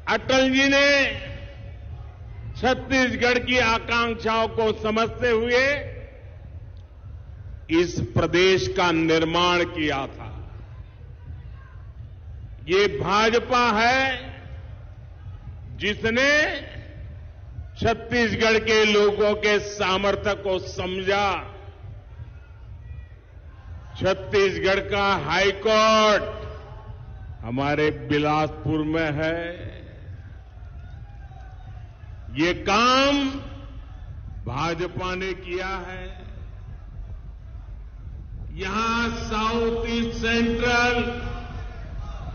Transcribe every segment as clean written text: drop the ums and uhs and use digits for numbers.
अटल जी ने छत्तीसगढ़ की आकांक्षाओं को समझते हुए इस प्रदेश का निर्माण किया था। ये भाजपा है जिसने छत्तीसगढ़ के लोगों के सामर्थ्य को समझा। छत्तीसगढ़ का हाईकोर्ट हमारे बिलासपुर में है। ये काम भाजपा ने किया है। यहां साउथ ईस्ट सेंट्रल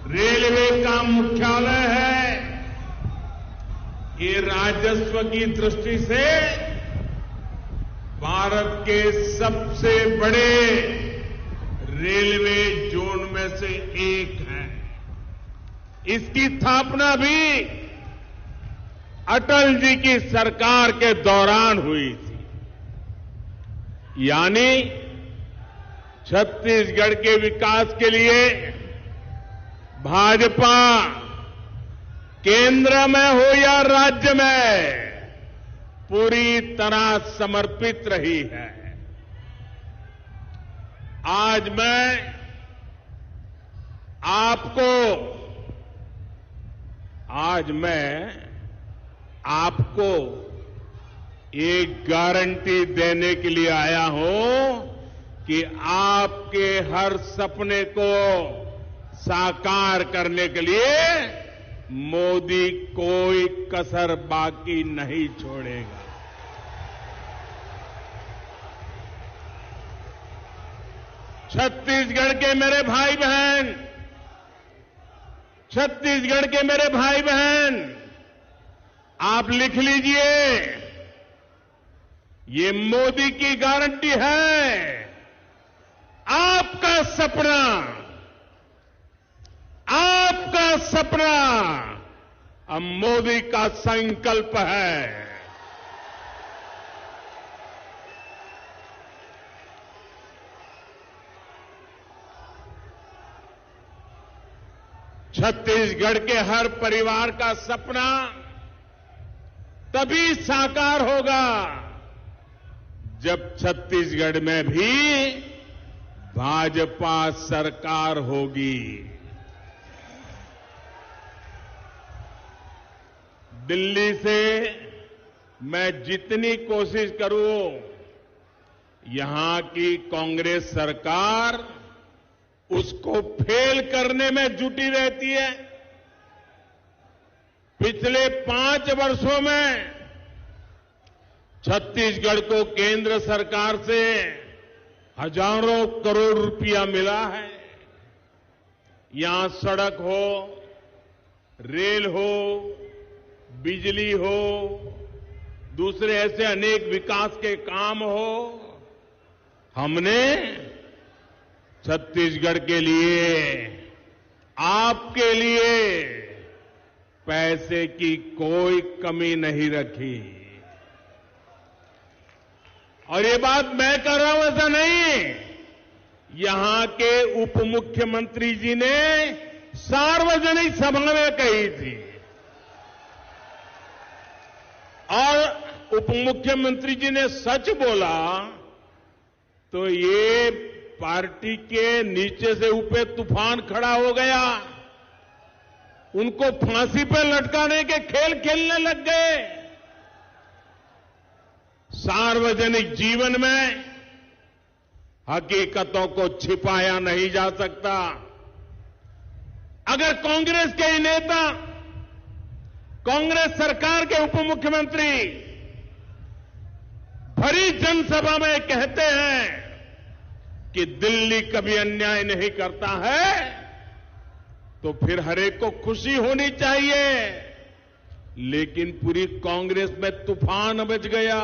रेलवे का मुख्यालय है। ये राजस्व की दृष्टि से भारत के सबसे बड़े रेलवे जोन में से एक है। इसकी स्थापना भी अटल जी की सरकार के दौरान हुई थी। यानी छत्तीसगढ़ के विकास के लिए भाजपा केंद्र में हो या राज्य में पूरी तरह समर्पित रही है। आज मैं आपको एक गारंटी देने के लिए आया हूं कि आपके हर सपने को साकार करने के लिए मोदी कोई कसर बाकी नहीं छोड़ेगा। छत्तीसगढ़ के मेरे भाई बहन, छत्तीसगढ़ के मेरे भाई बहन, आप लिख लीजिए, ये मोदी की गारंटी है। आपका सपना अब मोदी का संकल्प है। छत्तीसगढ़ के हर परिवार का सपना तभी साकार होगा जब छत्तीसगढ़ में भी भाजपा सरकार होगी। दिल्ली से मैं जितनी कोशिश करूं, यहां की कांग्रेस सरकार उसको फेल करने में जुटी रहती है। पिछले 5 वर्षों में छत्तीसगढ़ को केंद्र सरकार से हजारों करोड़ रुपया मिला है। यहां सड़क हो, रेल हो, बिजली हो, दूसरे ऐसे अनेक विकास के काम हो, हमने छत्तीसगढ़ के लिए, आपके लिए पैसे की कोई कमी नहीं रखी। और ये बात मैं कर रहा हूं ऐसा नहीं, यहां के उप मुख्यमंत्री जी ने सार्वजनिक सभा में कही थी। और उप मुख्यमंत्री जी ने सच बोला तो ये पार्टी के नीचे से ऊपर तूफान खड़ा हो गया। उनको फांसी पर लटकाने के खेल खेलने लग गए। सार्वजनिक जीवन में हकीकतों को छिपाया नहीं जा सकता। अगर कांग्रेस के ही नेता, कांग्रेस सरकार के उप मुख्यमंत्री भरी जनसभा में कहते हैं कि दिल्ली कभी अन्याय नहीं करता है, तो फिर हरेक को खुशी होनी चाहिए। लेकिन पूरी कांग्रेस में तूफान मच गया।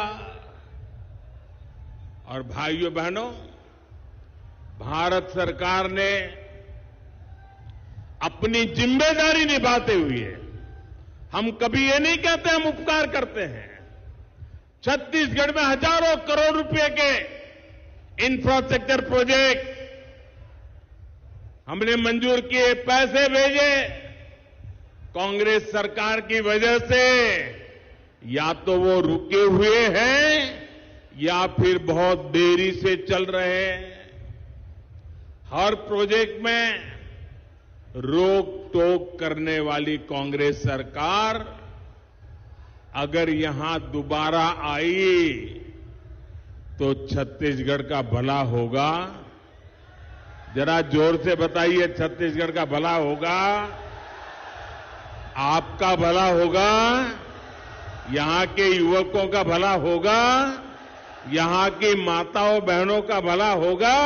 और भाइयों बहनों, भारत सरकार ने अपनी जिम्मेदारी निभाते हुए, हम कभी ये नहीं कहते हम उपकार करते हैं, छत्तीसगढ़ में हजारों करोड़ रुपए के इंफ्रास्ट्रक्चर प्रोजेक्ट हमने मंजूर किए, पैसे भेजे। कांग्रेस सरकार की वजह से या तो वो रुके हुए हैं या फिर बहुत देरी से चल रहे हैं। हर प्रोजेक्ट में रोक टोक करने वाली कांग्रेस सरकार अगर यहां दोबारा आई तो छत्तीसगढ़ का भला होगा। जरा जोर से बताइए, छत्तीसगढ़ का भला होगा, आपका भला होगा, यहां के युवकों का भला होगा, यहां की माताओं बहनों का भला होगा।